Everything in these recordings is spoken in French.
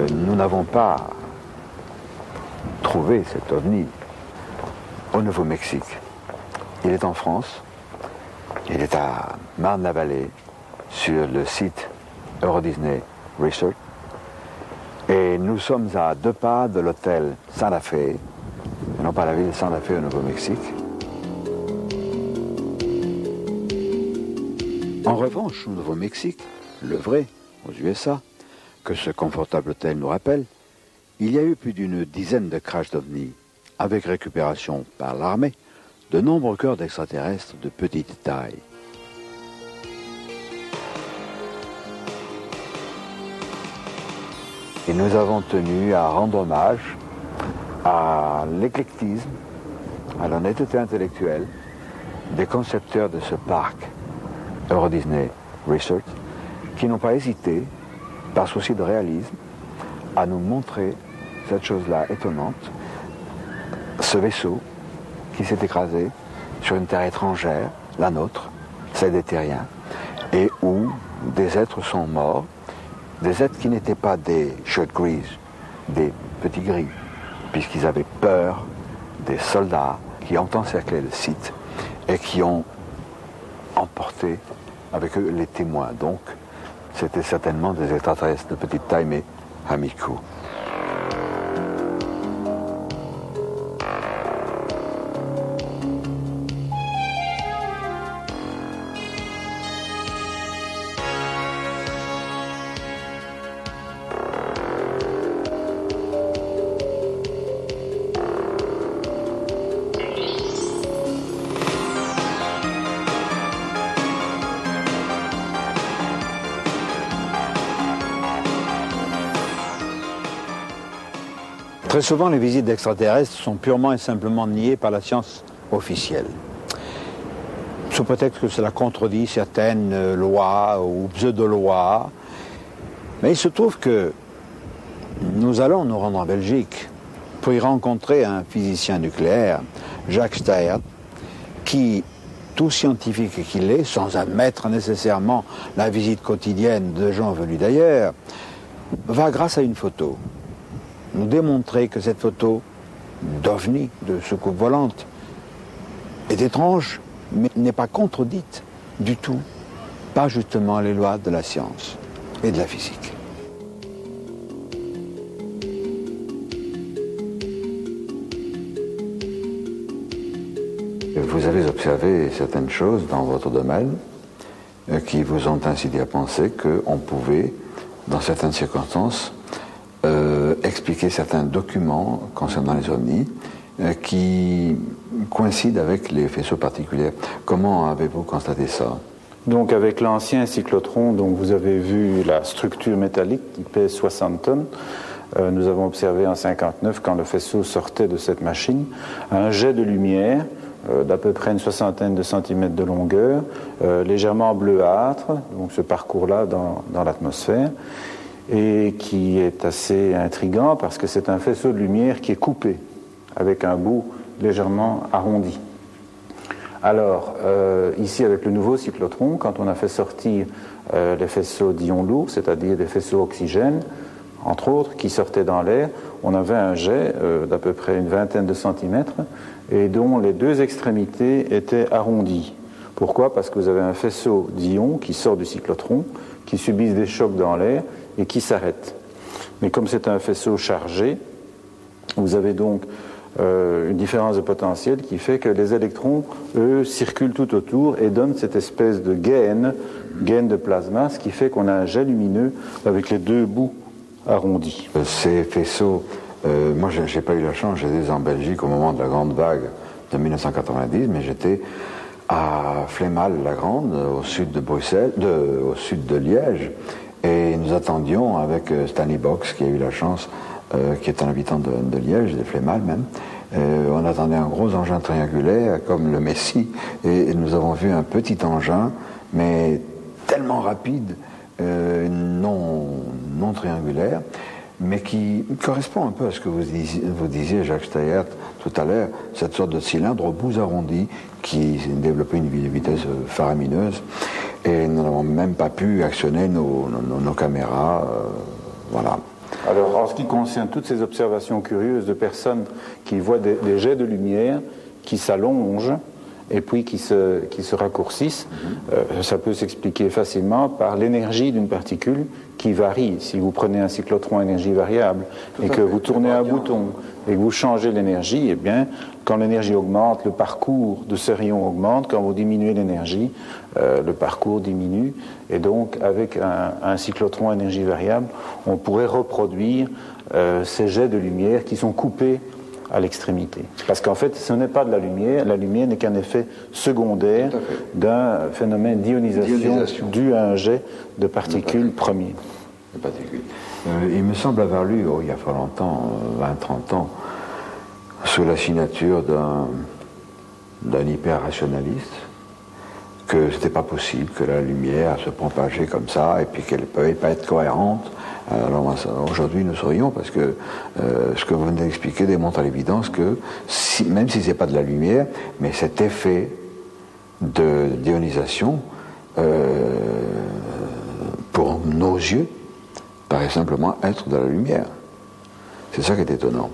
Nous n'avons pas trouvé cet ovni au Nouveau-Mexique. Il est en France, il est à Marne-la-Vallée, sur le site Euro Disney Resort. Et nous sommes à 2 pas de l'hôtel Santa Fe, et non pas la ville de Santa Fe au Nouveau-Mexique. En revanche, au Nouveau-Mexique, le vrai, aux USA, que ce confortable hôtel nous rappelle, il y a eu plus d'une dizaine de crashs d'ovnis, avec récupération par l'armée de nombreux corps d'extraterrestres de petite taille. Et nous avons tenu à rendre hommage à l'éclectisme, à l'honnêteté intellectuelle des concepteurs de ce parc Euro Disney Resort, qui n'ont pas hésité, par souci de réalisme, à nous montrer cette chose-là étonnante, ce vaisseau qui s'est écrasé sur une terre étrangère, la nôtre, celle des terriens, et où des êtres sont morts, des êtres qui n'étaient pas des shirt grease, des petits gris, puisqu'ils avaient peur des soldats qui ont encerclé le site et qui ont emporté avec eux les témoins. Donc, c'était certainement des extraterrestres de petite taille, mais amicaux. Très souvent, les visites d'extraterrestres sont purement et simplement niées par la science officielle, sous prétexte que cela contredit certaines lois ou pseudo-lois. Mais il se trouve que nous allons nous rendre en Belgique pour y rencontrer un physicien nucléaire, Jacques Steyert, qui, tout scientifique qu'il est, sans admettre nécessairement la visite quotidienne de gens venus d'ailleurs, va, grâce à une photo, nous démontrer que cette photo d'OVNI, de soucoupe volante, est étrange, mais n'est pas contredite du tout par justement les lois de la science et de la physique. Vous avez observé certaines choses dans votre domaine qui vous ont incité à penser qu'on pouvait, dans certaines circonstances, expliquer certains documents concernant les ovnis qui coïncident avec les faisceaux particuliers. Comment avez-vous constaté ça? Donc avec l'ancien cyclotron, donc vous avez vu la structure métallique qui pèse 60 tonnes. Nous avons observé en 1959, quand le faisceau sortait de cette machine, un jet de lumière d'à peu près une soixantaine de centimètres de longueur, légèrement bleuâtre, donc ce parcours-là dans l'atmosphère, et qui est assez intriguant parce que c'est un faisceau de lumière qui est coupé avec un bout légèrement arrondi. Alors, ici avec le nouveau cyclotron, quand on a fait sortir les faisceaux d'ions lourds, c'est-à-dire des faisceaux oxygène, entre autres, qui sortaient dans l'air, on avait un jet d'à peu près une vingtaine de centimètres et dont les 2 extrémités étaient arrondies. Pourquoi? Parce que vous avez un faisceau d'ions qui sort du cyclotron, qui subissent des chocs dans l'air et qui s'arrête. Mais comme c'est un faisceau chargé, vous avez donc une différence de potentiel qui fait que les électrons, eux, circulent tout autour et donnent cette espèce de gaine de plasma, ce qui fait qu'on a un jet lumineux avec les 2 bouts arrondis. Ces faisceaux, moi j'ai pas eu la chance, j'étais en Belgique au moment de la grande vague de 1990, mais j'étais à Flémal-la-Grande, au sud de Bruxelles, au sud de Liège. Et nous attendions avec Stanley Box, qui a eu la chance, qui est un habitant de Liège, de Flémal même. On attendait un gros engin triangulaire, comme le Messie, et nous avons vu un petit engin, mais tellement rapide, non triangulaire, mais qui correspond un peu à ce que vous disiez, Jacques Steyert, tout à l'heure, cette sorte de cylindre aux bouts arrondis qui développait une vitesse faramineuse. Et nous n'avons même pas pu actionner nos caméras. Voilà. Alors, en ce qui concerne toutes ces observations curieuses de personnes qui voient des jets de lumière qui s'allongent et puis qui se raccourcissent, ça peut s'expliquer facilement par l'énergie d'une particule qui varie. Si vous prenez un cyclotron à énergie variable et que vous tournez un bouton et que vous changez l'énergie, eh bien, quand l'énergie augmente, le parcours de ce rayon augmente. Quand vous diminuez l'énergie, le parcours diminue. Et donc, avec un cyclotron à énergie variable, on pourrait reproduire ces jets de lumière qui sont coupés à l'extrémité. Parce qu'en fait, ce n'est pas de la lumière n'est qu'un effet secondaire d'un phénomène d'ionisation dû à un jet de particules premiers. Il me semble avoir lu, il y a pas longtemps, 20-30 ans, sous la signature d'un hyper-rationaliste, que c'était pas possible que la lumière se propageait comme ça et puis qu'elle ne pouvait pas être cohérente. Alors aujourd'hui nous saurions, parce que ce que vous venez d'expliquer démontre à l'évidence que même si ce n'est pas de la lumière, mais cet effet d'ionisation pour nos yeux paraît simplement être de la lumière. C'est ça qui est étonnant.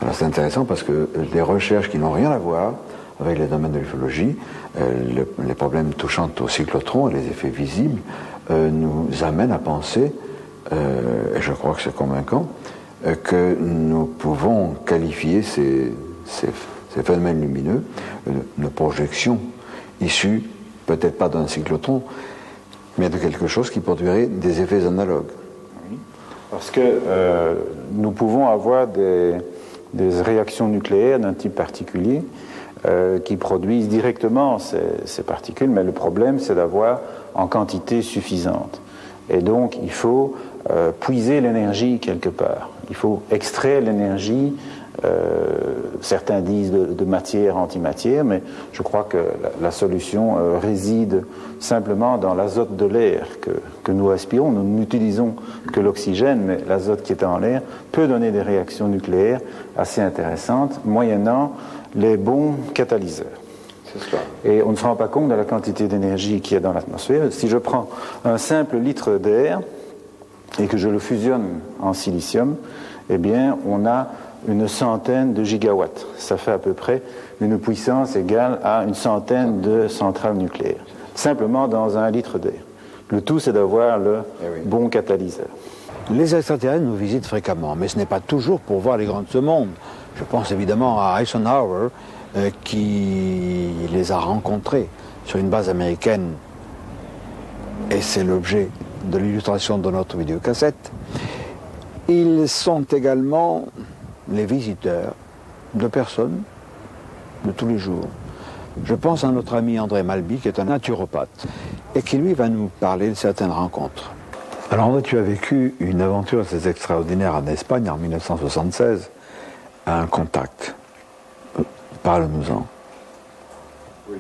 Alors c'est intéressant parce que des recherches qui n'ont rien à voir avec les domaines de l'ufologie, les problèmes touchant au cyclotron et les effets visibles nous amènent à penser, et je crois que c'est convaincant, que nous pouvons qualifier ces phénomènes lumineux de projections issues peut-être pas d'un cyclotron, mais de quelque chose qui produirait des effets analogues. Oui, parce que nous pouvons avoir des réactions nucléaires d'un type particulier qui produisent directement ces particules, mais le problème c'est d'avoir en quantité suffisante. Et donc il faut puiser l'énergie quelque part. Il faut extraire l'énergie, certains disent de matière, antimatière, mais je crois que la solution réside simplement dans l'azote de l'air que nous respirons. Nous n'utilisons que l'oxygène, mais l'azote qui est en l'air peut donner des réactions nucléaires assez intéressantes, moyennant les bons catalyseurs. Et on ne se rend pas compte de la quantité d'énergie qu'il y a dans l'atmosphère. Si je prends un simple litre d'air et que je le fusionne en silicium, eh bien, on a une centaine de gigawatts. Ça fait à peu près une puissance égale à une centaine de centrales nucléaires, simplement dans un litre d'air. Le tout, c'est d'avoir le bon catalyseur. Les extraterrestres nous visitent fréquemment, mais ce n'est pas toujours pour voir les grands de ce monde. Je pense évidemment à Eisenhower, qui les a rencontrés sur une base américaine, et c'est l'objet de l'illustration de notre vidéocassette. Ils sont également les visiteurs de personnes de tous les jours. Je pense à notre ami André Malby, qui est un naturopathe, et qui lui va nous parler de certaines rencontres. Alors André, tu as vécu une aventure assez extraordinaire en Espagne en 1976, à un contact. Parle-nous-en. Oui.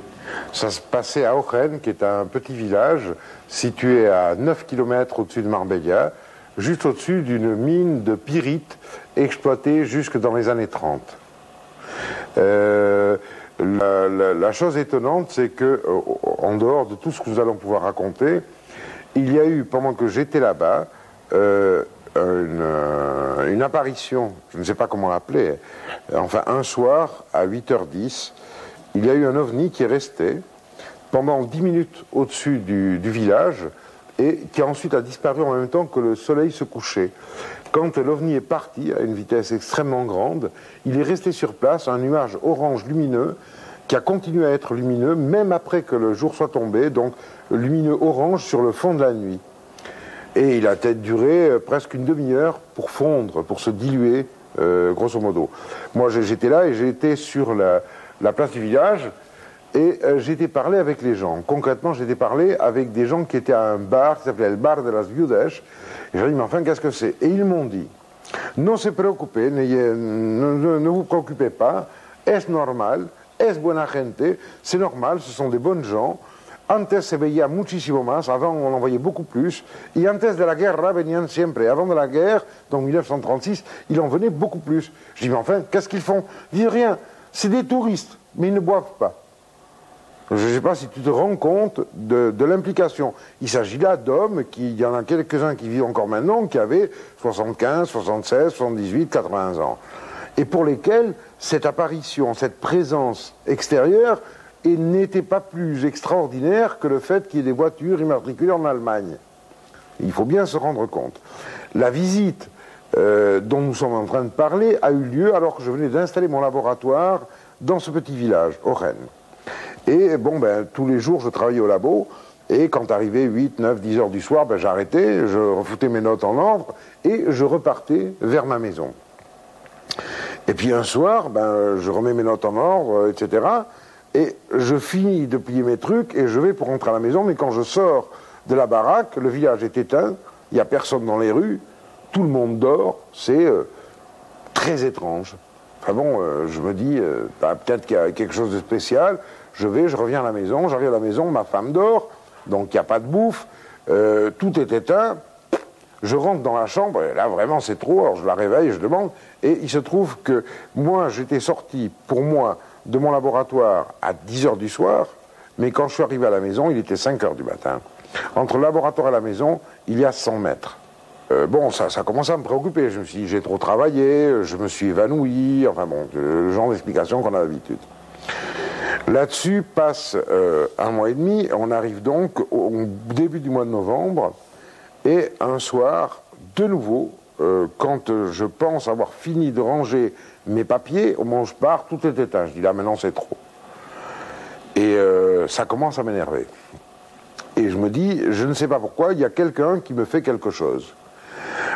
Ça se passait à Ojen, qui est un petit village situé à 9 km au-dessus de Marbella, juste au-dessus d'une mine de pyrite exploitée jusque dans les années 30. La chose étonnante, c'est que, en dehors de tout ce que nous allons pouvoir raconter, il y a eu, pendant que j'étais là-bas, une apparition, je ne sais pas comment l'appeler, enfin un soir à 8h10, il y a eu un ovni qui est resté pendant 10 minutes au-dessus du village et qui ensuite a disparu en même temps que le soleil se couchait. Quand l'ovni est parti à une vitesse extrêmement grande, il est resté sur place, un nuage orange lumineux qui a continué à être lumineux même après que le jour soit tombé, donc lumineux orange sur le fond de la nuit. Et il a peut-être duré presque une demi-heure pour fondre, pour se diluer, grosso modo. Moi, j'étais là et j'ai été sur la place du village et j'ai été parler avec les gens. Concrètement, j'ai été parler avec des gens qui étaient à un bar qui s'appelait le Bar de las Viudas. Et j'ai dit, mais enfin, qu'est-ce que c'est? Et ils m'ont dit, non se preocupe, ne vous préoccupez pas, es normal, es buena gente, c'est normal, ce sont des bonnes gens. Antes se veía muchísimo más, avant on en voyait beaucoup plus, et antes de la guerra venían siempre. Avant de la guerre, donc 1936, il en venait beaucoup plus. Je dis, mais enfin, qu'est-ce qu'ils font? Ils disent rien, c'est des touristes, mais ils ne boivent pas. Je ne sais pas si tu te rends compte de l'implication. Il s'agit là d'hommes, il y en a quelques-uns qui vivent encore maintenant, qui avaient 75, 76, 78, 80 ans. Et pour lesquels cette apparition, cette présence extérieure n'était pas plus extraordinaire que le fait qu'il y ait des voitures immatriculées en Allemagne. Il faut bien se rendre compte. La visite dont nous sommes en train de parler a eu lieu alors que je venais d'installer mon laboratoire dans ce petit village, Oren. Et bon, tous les jours, je travaillais au labo, et quand arrivait 8, 9, 10 heures du soir, j'arrêtais, je refoutais mes notes en ordre, et je repartais vers ma maison. Et puis un soir, je remets mes notes en ordre, etc., et je finis de plier mes trucs, et je vais pour rentrer à la maison, mais quand je sors de la baraque, le village est éteint, il n'y a personne dans les rues, tout le monde dort, c'est très étrange. Enfin bon, je me dis, peut-être qu'il y a quelque chose de spécial. Je reviens à la maison, j'arrive à la maison, ma femme dort, donc il n'y a pas de bouffe, tout est éteint. Je rentre dans la chambre, et là vraiment c'est trop, alors je la réveille, je demande, et il se trouve que moi j'étais sorti, pour moi, de mon laboratoire à 10 heures du soir, mais quand je suis arrivé à la maison, il était 5 heures du matin. Entre le laboratoire et la maison, il y a 100 mètres. Bon, ça commence à me préoccuper. Je me suis dit, j'ai trop travaillé, je me suis évanoui, enfin bon, le genre d'explication qu'on a d'habitude. Là-dessus passe un mois et demi, on arrive donc au début du mois de novembre, et un soir, de nouveau, quand je pense avoir fini de ranger mes papiers, au moment où je pars, tout est éteint. Je dis là, maintenant c'est trop. Et ça commence à m'énerver. Et je me dis, je ne sais pas pourquoi, il y a quelqu'un qui me fait quelque chose.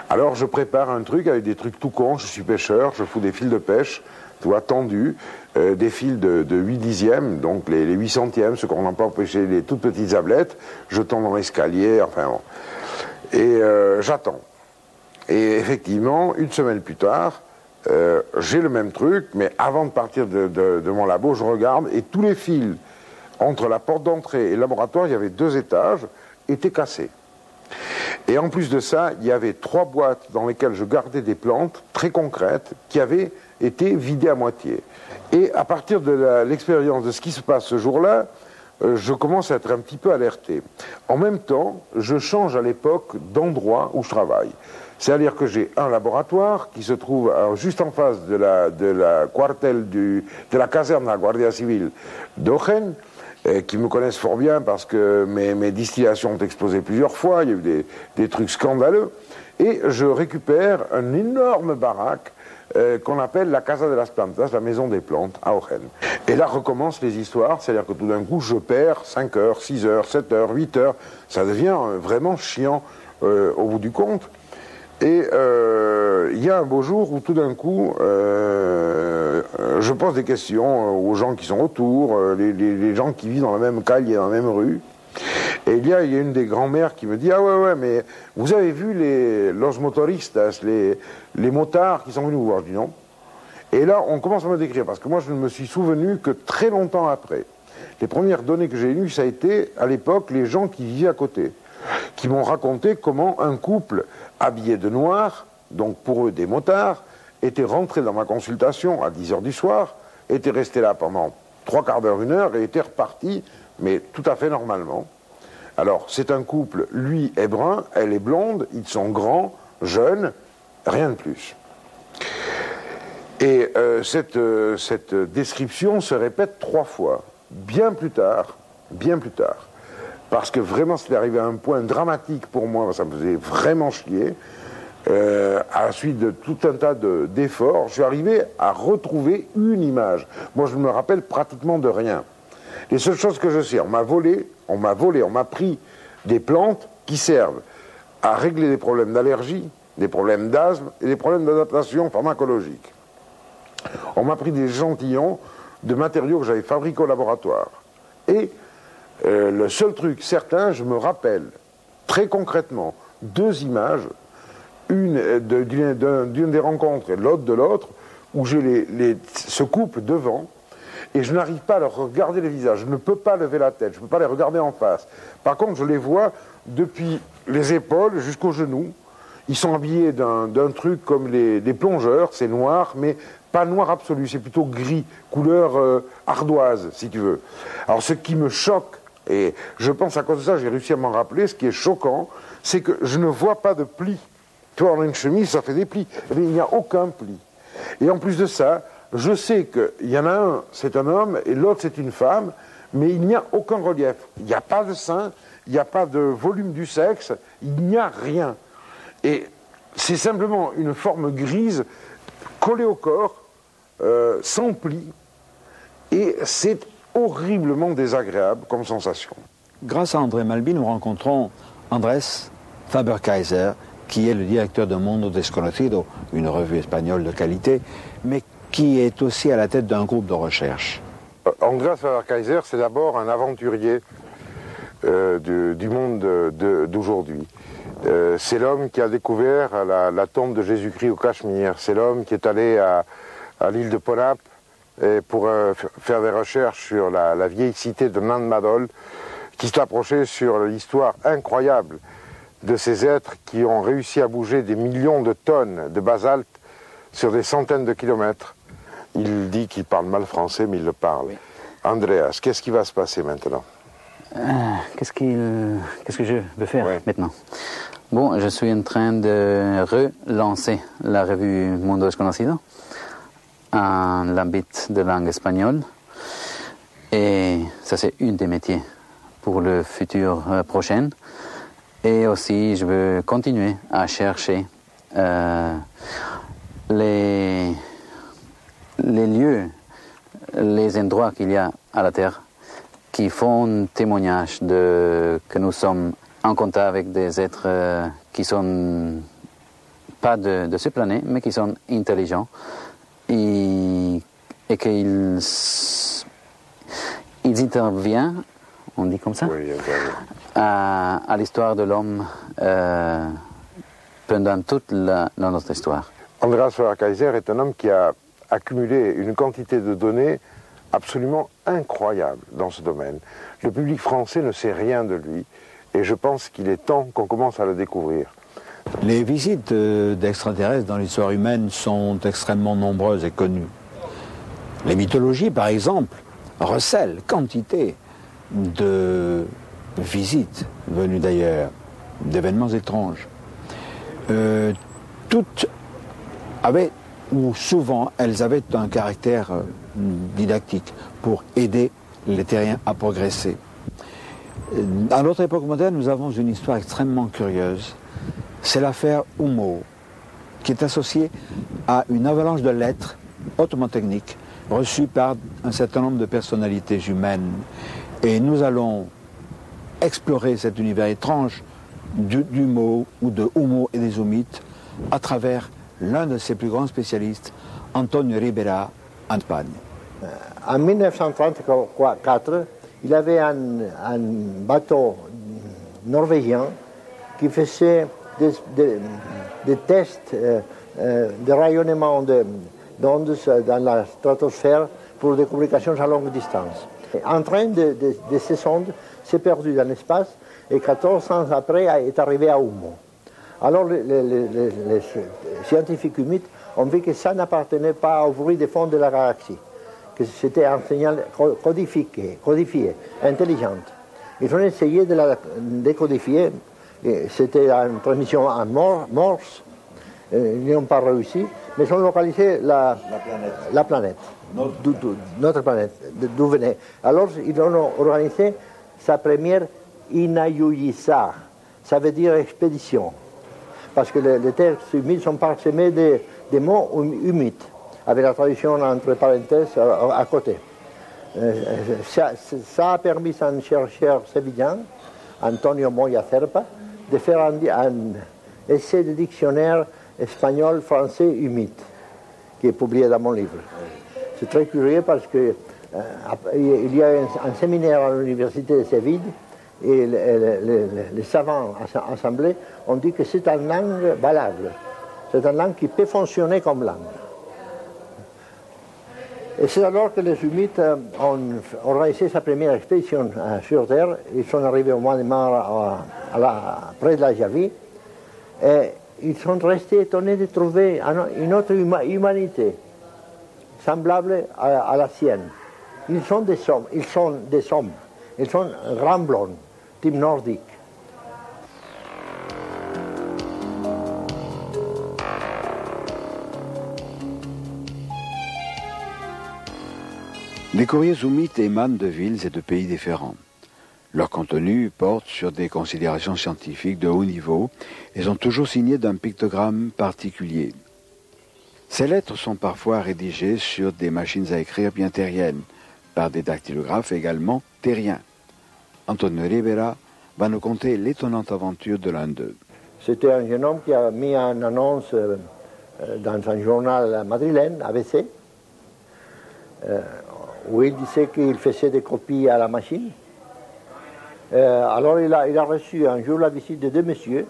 Alors je prépare un truc avec des trucs tout cons, je suis pêcheur, je fous des fils de pêche, tu vois, tendus, des fils de 8 dixièmes, donc les 8 centièmes, ce qu'on emploie pour pêcher les toutes petites ablettes, je tends dans l'escalier, enfin bon. Et j'attends. Et effectivement, une semaine plus tard, j'ai le même truc, mais avant de partir de mon labo, je regarde, et tous les fils entre la porte d'entrée et le laboratoire, il y avait 2 étages, étaient cassés. Et en plus de ça, il y avait 3 boîtes dans lesquelles je gardais des plantes très concrètes qui avaient été vidées à moitié. Et à partir de l'expérience de ce qui se passe ce jour-là, je commence à être un petit peu alerté. En même temps, je change à l'époque d'endroit où je travaille. C'est-à-dire que j'ai un laboratoire qui se trouve juste en face de la caserne de la Guardia Civile d'Oren, qui me connaissent fort bien parce que mes distillations ont explosé plusieurs fois, il y a eu des trucs scandaleux, et je récupère une énorme baraque qu'on appelle la Casa de las Plantas, la maison des plantes, à Oren. Et là recommencent les histoires, c'est-à-dire que tout d'un coup je perds 5 heures, 6 heures, 7 heures, 8 heures, ça devient vraiment chiant au bout du compte. Et il y a un beau jour où tout d'un coup, je pose des questions aux gens qui sont autour, les gens qui vivent dans la même calle, dans la même rue. Et il y a une des grand-mères qui me dit « Ah ouais, mais vous avez vu los motoristas, les motards qui sont venus vous voir ?» Je dis « Non. » Et là, on commence à me décrire, parce que moi, je ne me suis souvenu que très longtemps après. Les premières données que j'ai eues, ça a été, à l'époque, les gens qui vivaient à côté, qui m'ont raconté comment un couple habillé de noir, donc pour eux des motards, était rentré dans ma consultation à 10 heures du soir, était resté là pendant 3 quarts d'heure, 1 heure, et était reparti, mais tout à fait normalement. Alors, c'est un couple, lui est brun, elle est blonde, ils sont grands, jeunes, rien de plus. Et cette description se répète 3 fois, bien plus tard, parce que vraiment c'est arrivé à un point dramatique pour moi, ça me faisait vraiment chier, à la suite de tout un tas d'efforts, je suis arrivé à retrouver une image. Moi je me rappelle pratiquement de rien. Les seules choses que je sais, on m'a pris des plantes qui servent à régler des problèmes d'allergie, des problèmes d'asthme et des problèmes d'adaptation pharmacologique. On m'a pris des échantillons de matériaux que j'avais fabriqués au laboratoire. Et le seul truc certain, je me rappelle très concrètement 2 images, une d'une des rencontres et l'autre de l'autre, où j'ai ce couple devant, et je n'arrive pas à leur regarder les visages, je ne peux pas lever la tête, je ne peux pas les regarder en face. Par contre, je les vois depuis les épaules jusqu'aux genoux. Ils sont habillés d'un truc comme des plongeurs, c'est noir, mais pas noir absolu, c'est plutôt gris, couleur ardoise, si tu veux. Alors ce qui me choque, et je pense à cause de ça, j'ai réussi à m'en rappeler, ce qui est choquant, c'est que je ne vois pas de plis. Tu vois, on a une chemise, ça fait des plis. Mais il n'y a aucun pli. Et en plus de ça, je sais qu'il y en a un, c'est un homme, et l'autre, c'est une femme, mais il n'y a aucun relief. Il n'y a pas de sein, il n'y a pas de volume du sexe, il n'y a rien. Et c'est simplement une forme grise collée au corps, sans pli, et c'est horriblement désagréable comme sensation. Grâce à André Malby, nous rencontrons Andrés Faber-Kaiser, qui est le directeur de Mundo Desconocido, une revue espagnole de qualité, mais qui est aussi à la tête d'un groupe de recherche. Andrés Faber-Kaiser, c'est d'abord un aventurier du monde d'aujourd'hui. C'est l'homme qui a découvert la tombe de Jésus-Christ au Cachemire. C'est l'homme qui est allé à l'île de Ponap pour faire des recherches sur la vieille cité de Nan Madol, qui s'est approché sur l'histoire incroyable de ces êtres qui ont réussi à bouger des millions de tonnes de basalte sur des centaines de kilomètres. Il dit qu'il parle mal français, mais il le parle. Oui. Andreas, qu'est-ce qui va se passer maintenant? Qu'est-ce que je veux faire maintenant? Bon, je suis en train de relancer la revue Mundo Desconocido en l'ambit de langue espagnole. Et ça, c'est un des métiers pour le futur prochain. Et aussi, je veux continuer à chercher les lieux, les endroits qu'il y a à la Terre qui font témoignage que nous sommes en contact avec des êtres qui sont pas de ce planète, mais qui sont intelligents et qu'ils interviennent, on dit comme ça, oui, à l'histoire de l'homme pendant toute notre histoire. Andreas Faber-Kaiser est un homme qui a accumulé une quantité de données absolument incroyable dans ce domaine. Le public français ne sait rien de lui et je pense qu'il est temps qu'on commence à le découvrir. Les visites d'extraterrestres dans l'histoire humaine sont extrêmement nombreuses et connues. Les mythologies, par exemple, recèlent quantité de visites venues d'ailleurs, d'événements étranges. Toutes avaient, ou souvent, elles avaient un caractère didactique pour aider les terriens à progresser. À notre époque moderne, nous avons une histoire extrêmement curieuse. C'est l'affaire Humo, qui est associée à une avalanche de lettres hautement techniques reçues par un certain nombre de personnalités humaines. Et nous allons explorer cet univers étrange d'Humo ou de Humo et des Humites à travers l'un de ses plus grands spécialistes, Antonio Ribera, en Espagne. En 1934, il y avait un bateau norvégien qui faisait des tests de rayonnement d'ondes dans la stratosphère pour des communications à longue distance. Un train de ces sondes s'est perdu dans l'espace et 14 ans après est arrivé à Humo. Alors les scientifiques humides ont vu que ça n'appartenait pas au bruit des fonds de la galaxie, que c'était un signal codifié, intelligent. Ils ont essayé de la décodifier, c'était une transmission en Morse, ils n'ont pas réussi, mais ils ont localisé la planète, notre planète, d'où venait. Alors ils ont organisé sa première Inayuyisa, ça veut dire expédition, parce que les terres humides sont parsemées des mots humides, avec la traduction entre parenthèses à côté. Ça a permis à un chercheur sévillan, Antonio Moya Cerpa, de faire un essai de dictionnaire espagnol-français humide, qui est publié dans mon livre. C'est très curieux parce que il y a un séminaire à l'université de Séville et les savants assemblés ont dit que c'est une langue valable. C'est une langue qui peut fonctionner comme langue. Et c'est alors que les humides ont organisé sa première expédition sur Terre. Ils sont arrivés au mois de mars près de la Javie. Et ils sont restés étonnés de trouver une autre humanité. semblable à la sienne. Ils sont des hommes, ils sont grands blonds, type nordique. Les courriers zoumites émanent de villes et de pays différents. Leur contenu porte sur des considérations scientifiques de haut niveau et sont toujours signés d'un pictogramme particulier. Ces lettres sont parfois rédigées sur des machines à écrire bien terriennes, par des dactylographes également terriens. Antonio Ribera va nous conter l'étonnante aventure de l'un d'eux. C'était un jeune homme qui a mis une annonce dans un journal madrilène, ABC, où il disait qu'il faisait des copies à la machine. Alors il a reçu un jour la visite de deux messieurs,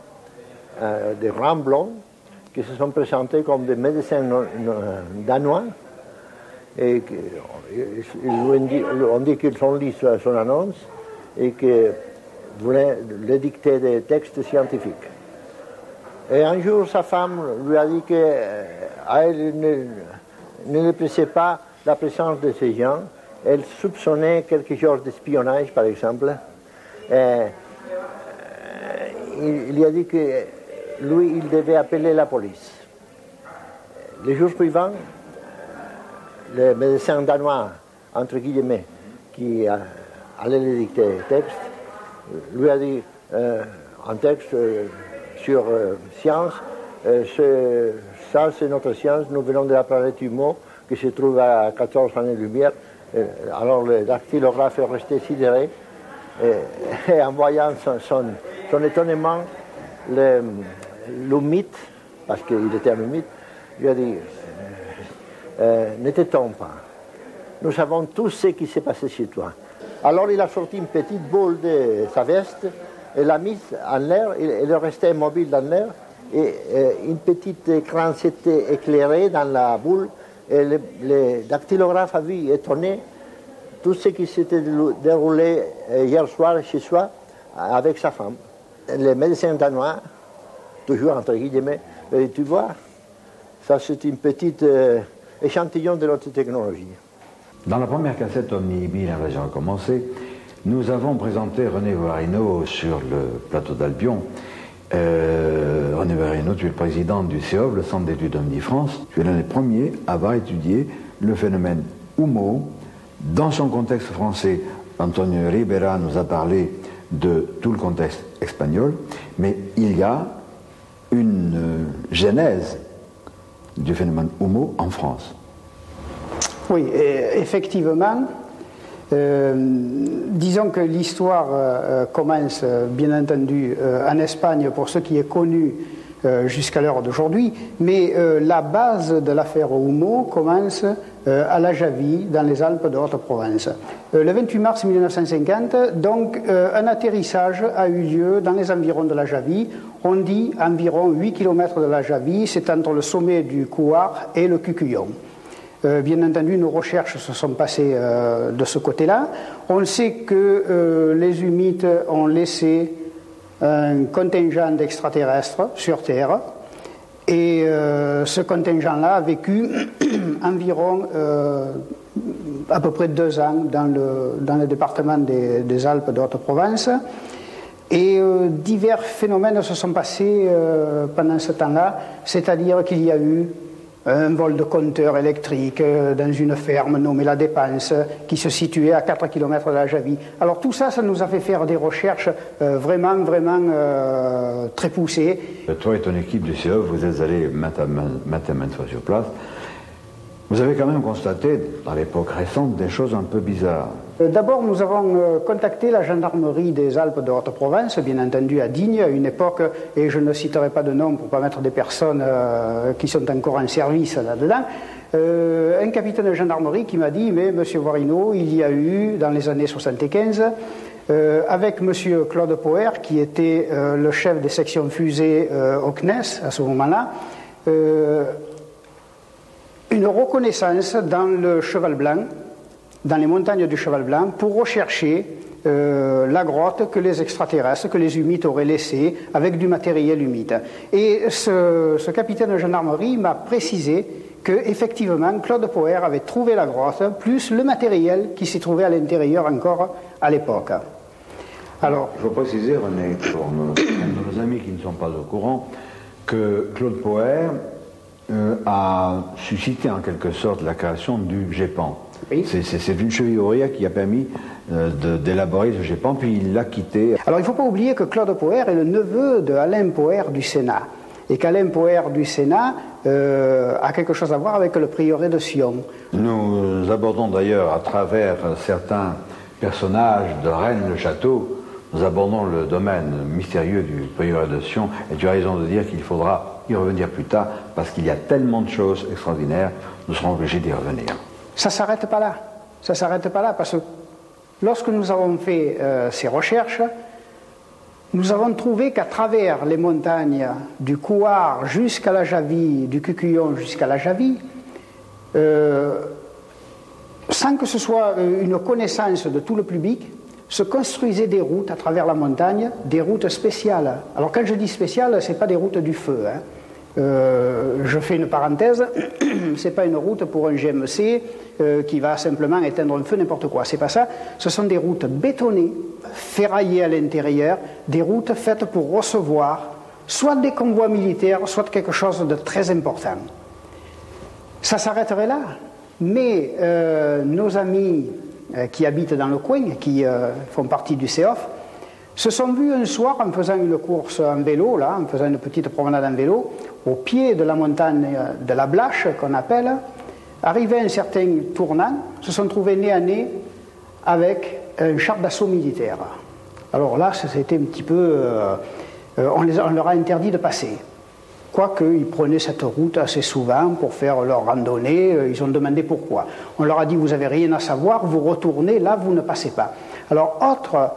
des grands blonds, qui se sont présentés comme des médecins danois. Et on dit qu'ils ont lu son annonce et qu'ils voulaient lui dicter des textes scientifiques. Et un jour, sa femme lui a dit qu'elle ne l'appréciait pas la présence de ces gens. Elle soupçonnait quelque chose d'espionnage, par exemple. Il lui a dit que lui, il devait appeler la police. Les jours suivants, le médecin danois, entre guillemets, qui allait lui dicter le texte, lui a dit un texte sur science, ça c'est notre science, nous venons de la planète Humo, qui se trouve à 14 années-lumière. Alors le dactylographe est resté sidéré, et en voyant son étonnement, le mythe, parce qu'il était un mythe, lui a dit ne t'étonne pas, nous savons tout ce qui s'est passé chez toi. Alors il a sorti une petite boule de sa veste et l'a mise en l'air, elle est restée immobile dans l'air, et une petite écran s'était éclairé dans la boule, et le dactylographe a vu, étonné, tout ce qui s'était déroulé hier soir chez soi avec sa femme. Le médecin danois, toujours entre guillemets, tu vois, ça c'est une petite échantillon de notre technologie. Dans la première cassette Omnibus, l'invasion a commencé, nous avons présenté René Guarino sur le plateau d'Albion. René Guarino, tu es le président du CEOV, le Centre d'études Omni-France. Tu es l'un des premiers à avoir étudié le phénomène Humo dans son contexte français. Antonio Ribera nous a parlé de tout le contexte espagnol, mais il y a une genèse du phénomène Humo en France. Oui, effectivement. Disons que l'histoire commence, bien entendu, en Espagne, pour ce qui est connu jusqu'à l'heure d'aujourd'hui, mais la base de l'affaire Humo commence à la Javie, dans les Alpes de Haute-Provence. Le 28 mars 1950, donc, un atterrissage a eu lieu dans les environs de la Javie. On dit environ 8 km de la Javie, c'est entre le sommet du Couard et le Cucullon. Bien entendu, nos recherches se sont passées de ce côté-là. On sait que les humides ont laissé un contingent d'extraterrestres sur Terre, et ce contingent-là a vécu environ à peu près 2 ans dans le département des Alpes de Haute-Provence, et divers phénomènes se sont passés pendant ce temps-là, c'est-à-dire qu'il y a eu un vol de compteur électrique dans une ferme nommée La Dépense, qui se situait à 4 km de la Javie. Alors tout ça, ça nous a fait faire des recherches vraiment très poussées. Toi et ton équipe du CEOV, vous êtes allés maintes fois sur place. Vous avez quand même constaté, dans l'époque récente, des choses un peu bizarres. D'abord, nous avons contacté la gendarmerie des Alpes de Haute-Provence, bien entendu à Digne, à une époque, et je ne citerai pas de nom pour ne pas mettre des personnes qui sont encore en service là-dedans, un capitaine de gendarmerie qui m'a dit « Mais monsieur Guarino, il y a eu, dans les années 75, avec monsieur Claude Poher, qui était le chef des sections fusées au CNES à ce moment-là, une reconnaissance dans le Cheval Blanc, dans les montagnes du Cheval Blanc, pour rechercher la grotte que les extraterrestres, que les humides auraient laissée avec du matériel humide. » Et ce capitaine de gendarmerie m'a précisé qu'effectivement Claude Poher avait trouvé la grotte, plus le matériel qui s'y trouvait à l'intérieur encore à l'époque. Alors, je veux préciser, René, pour nos amis qui ne sont pas au courant, que Claude Poher a suscité en quelque sorte la création du GEPAN. Oui. C'est une cheville ouvrière qui a permis d'élaborer ce GEPAN, puis il l'a quitté. Alors il ne faut pas oublier que Claude Poher est le neveu d'Alain Poher du Sénat, et qu'Alain Poher du Sénat a quelque chose à voir avec le prieuré de Sion. Nous abordons d'ailleurs à travers certains personnages de Rennes-le-Château, nous abordons le domaine mystérieux du prieuré de Sion, et tu as raison de dire qu'il faudra y revenir plus tard, parce qu'il y a tellement de choses extraordinaires, nous serons obligés d'y revenir. Ça ne s'arrête pas là. Ça ne s'arrête pas là, parce que lorsque nous avons fait ces recherches, nous avons trouvé qu'à travers les montagnes du Couard jusqu'à la Javie, du Cucullon jusqu'à la Javie, sans que ce soit une connaissance de tout le public, se construisaient des routes à travers la montagne, des routes spéciales. Alors quand je dis spéciales, ce n'est pas des routes du feu. Hein. Je fais une parenthèse, ce n'est pas une route pour un GMC qui va simplement éteindre un feu, n'importe quoi. C'est pas ça. Ce sont des routes bétonnées, ferraillées à l'intérieur, des routes faites pour recevoir soit des convois militaires, soit quelque chose de très important. Ça s'arrêterait là. Mais nos amis qui habitent dans le coin, qui font partie du CEOF, se sont vus un soir en faisant une course en vélo, là, en faisant une petite promenade en vélo, au pied de la montagne de la Blache, qu'on appelle, arrivé à un certain tournant, se sont trouvés nez à nez avec un char d'assaut militaire. Alors là, c'était un petit peu... on leur a interdit de passer. Quoique, ils prenaient cette route assez souvent pour faire leur randonnée, ils ont demandé pourquoi. On leur a dit, vous n'avez rien à savoir, vous retournez, là, vous ne passez pas. Alors, autre...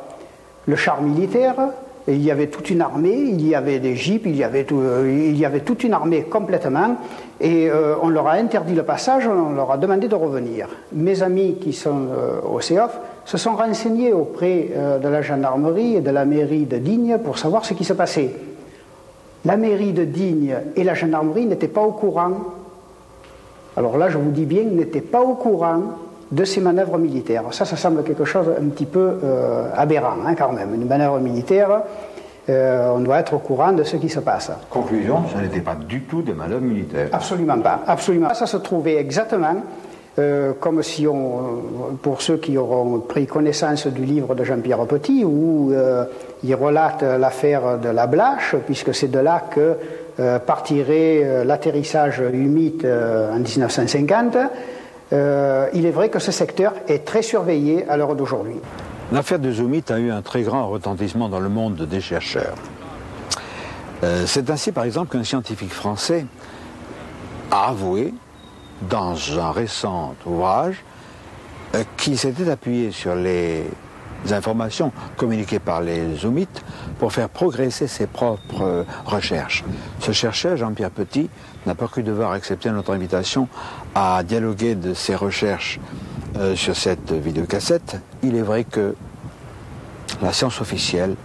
le char militaire, il y avait toute une armée, il y avait des jeeps, il y avait toute une armée complètement, et on leur a interdit le passage, on leur a demandé de revenir. Mes amis qui sont au CEOF se sont renseignés auprès de la gendarmerie et de la mairie de Digne pour savoir ce qui se passait. La mairie de Digne et la gendarmerie n'étaient pas au courant, alors là je vous dis bien, n'étaient pas au courant de ces manœuvres militaires. Ça semble quelque chose un petit peu aberrant, hein, quand même. Une manœuvre militaire, on doit être au courant de ce qui se passe. Conclusion, ce n'était pas du tout des manœuvres militaires. Absolument pas, absolument. Ça se trouvait exactement comme si pour ceux qui auront pris connaissance du livre de Jean-Pierre Petit, où il relate l'affaire de la Blache, puisque c'est de là que partirait l'atterrissage humide en 1950. Il est vrai que ce secteur est très surveillé à l'heure d'aujourd'hui. L'affaire de Zoumit a eu un très grand retentissement dans le monde des chercheurs. C'est ainsi, par exemple, qu'un scientifique français a avoué, dans un récent ouvrage, qu'il s'était appuyé sur les informations communiquées par les Zoumites pour faire progresser ses propres recherches. Ce chercheur, Jean-Pierre Petit, n'a pas cru devoir accepter notre invitation à dialoguer de ses recherches sur cette vidéocassette. Il est vrai que la science officielle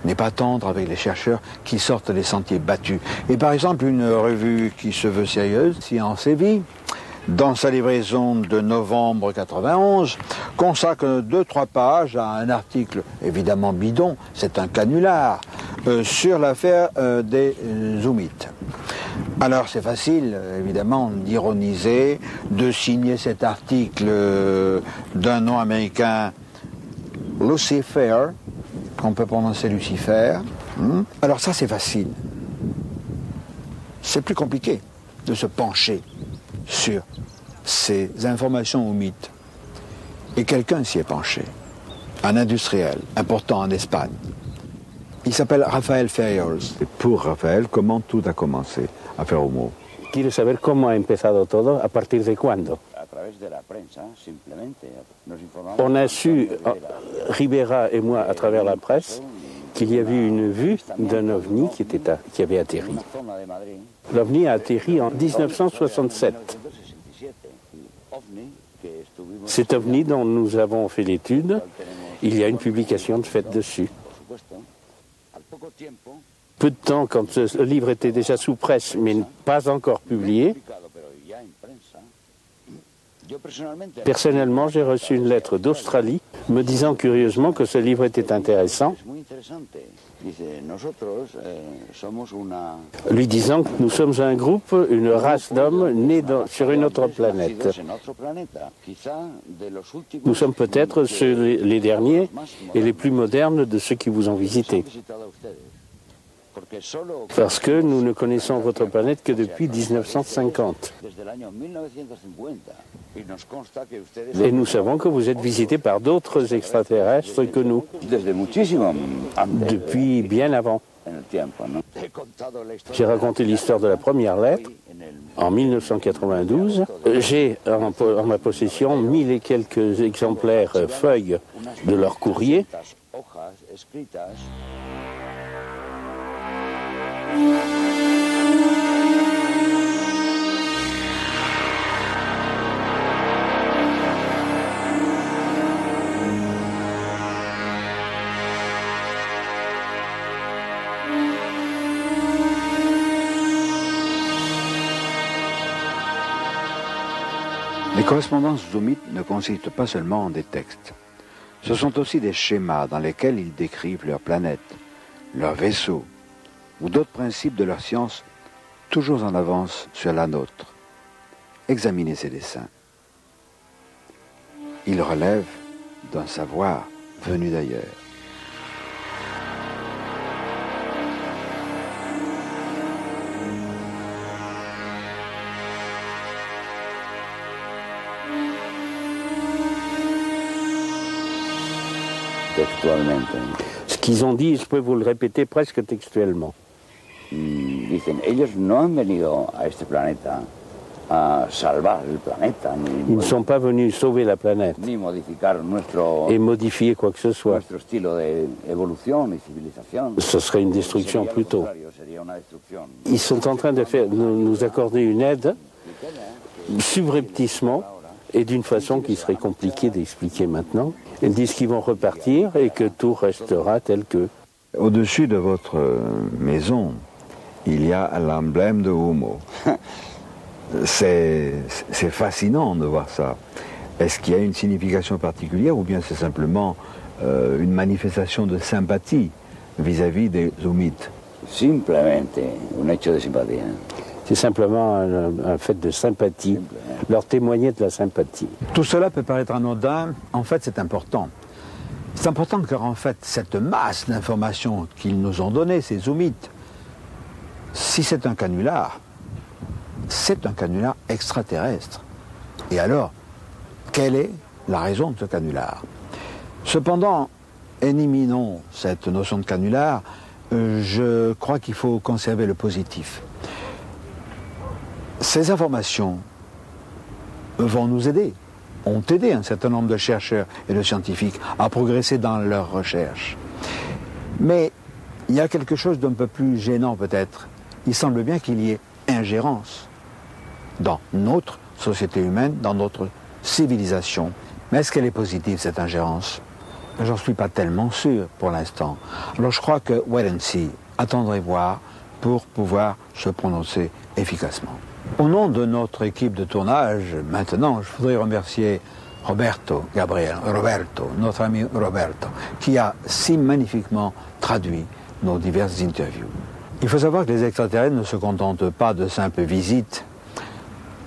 n'est pas tendre avec les chercheurs qui sortent des sentiers battus. Et par exemple, une revue qui se veut sérieuse, Science et Vie, dans sa livraison de novembre 91, consacre 2-3 pages à un article évidemment bidon, c'est un canular, sur l'affaire des Zoumites. Alors c'est facile, évidemment, d'ironiser, de signer cet article d'un nom américain, Lucifer, qu'on peut prononcer Lucifer. Alors ça c'est facile. C'est plus compliqué de se pencher sur ces informations ou mythes. Et quelqu'un s'y est penché, un industriel important en Espagne. Il s'appelle Rafael Ferriols. Et pour Rafael, comment tout a commencé à faire Humo? Quiero saber cómo ha empezado todo, a partir de cuándo. A través de la prensa, simplemente. Nos informamos. On a su, Ribera et moi, à travers la presse, qu'il y avait une vue d'un ovni qui avait atterri. L'ovni a atterri en 1967. Cet ovni dont nous avons fait l'étude, il y a une publication de faite dessus. Peu de temps, quand ce livre était déjà sous presse, mais pas encore publié, Personnellement, j'ai reçu une lettre d'Australie me disant curieusement que ce livre était intéressant, lui disant que nous sommes un groupe, une race d'hommes nés sur une autre planète. Nous sommes peut-être les derniers et les plus modernes de ceux qui vous ont visité. Parce que nous ne connaissons votre planète que depuis 1950. Et nous savons que vous êtes visité par d'autres extraterrestres que nous. Depuis bien avant. J'ai raconté l'histoire de la première lettre en 1992. J'ai en ma possession 1000 et quelques exemplaires feuilles de leur courrier. Les correspondances zoomites ne consistent pas seulement en des textes. Ce sont aussi des schémas dans lesquels ils décrivent leur planète, leur vaisseau, ou d'autres principes de leur science, toujours en avance sur la nôtre. Examinez ces dessins. Ils relèvent d'un savoir venu d'ailleurs. Ce qu'ils ont dit, je peux vous le répéter presque textuellement. Dicen, ellos no han venido a este planeta a salvar el planeta, Ils ne sont pas venus sauver la planète ni modificar et modifier quoi que ce soit. nuestro estilo de evolución y civilización. Ce serait une destruction plutôt. Ils sont en train de nous accorder une aide subrepticement et d'une façon qui serait compliquée d'expliquer maintenant. Ils disent qu'ils vont repartir et que tout restera tel que. Au-dessus de votre maison, il y a l'emblème de Homo. C'est fascinant de voir ça. Est-ce qu'il y a une signification particulière ou bien c'est simplement une manifestation de sympathie vis-à-vis des Zoomites? Simplemente un hecho de simpatía. C'est simplement un fait de sympathie, leur témoigner de la sympathie. Tout cela peut paraître anodin, en fait c'est important. C'est important car en fait cette masse d'informations qu'ils nous ont données, ces Zoomites, si c'est un canular extraterrestre. Et alors, quelle est la raison de ce canular? Cependant, éliminons cette notion de canular, je crois qu'il faut conserver le positif. Ces informations vont nous aider, ont aidé un certain nombre de chercheurs et de scientifiques à progresser dans leurs recherches. Mais il y a quelque chose d'un peu plus gênant peut-être. Il semble bien qu'il y ait ingérence dans notre société humaine, dans notre civilisation. Mais est-ce qu'elle est positive, cette ingérence? J'en suis pas tellement sûr pour l'instant. Alors je crois que wait and see, attendre et voir pour pouvoir se prononcer efficacement. Au nom de notre équipe de tournage, maintenant, je voudrais remercier Roberto, notre ami Roberto, qui a si magnifiquement traduit nos diverses interviews. Il faut savoir que les extraterrestres ne se contentent pas de simples visites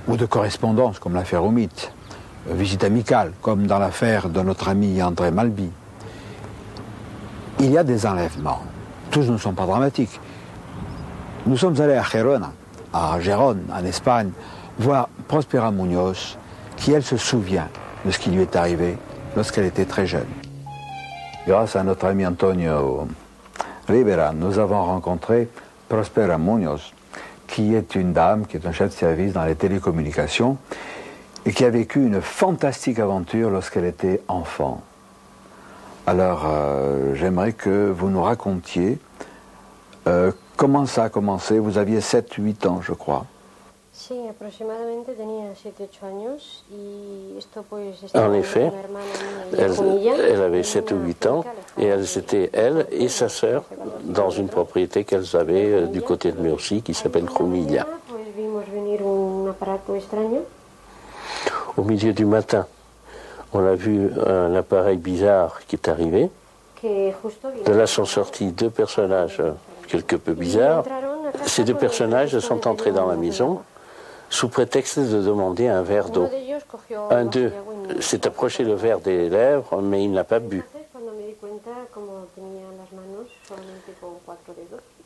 ou de correspondances, comme l'affaire Hoomite, visite amicale, comme dans l'affaire de notre ami André Malby. Il y a des enlèvements. Tous ne sont pas dramatiques. Nous sommes allés à Gérone, en Espagne, voir Prospera Muñoz, qui, elle, se souvient de ce qui lui est arrivé lorsqu'elle était très jeune. Grâce à notre ami Antonio Rivera, nous avons rencontré Prospera Muñoz, qui est une dame, qui est un chef de service dans les télécommunications, et qui a vécu une fantastique aventure lorsqu'elle était enfant. Alors, j'aimerais que vous nous racontiez comment ça a commencé. Vous aviez 7-8 ans, je crois. En effet, elle avait 7 ou 8 ans et elles étaient, elle et sa sœur, dans une propriété qu'elles avaient du côté de Murcie qui s'appelle Jumilla. Au milieu du matin, on a vu un appareil bizarre qui est arrivé. De là sont sortis deux personnages quelque peu bizarres. Ces deux personnages sont entrés dans la maison sous prétexte de demander un verre d'eau. Un d'eux s'est approché le verre des lèvres, mais il n'a pas bu.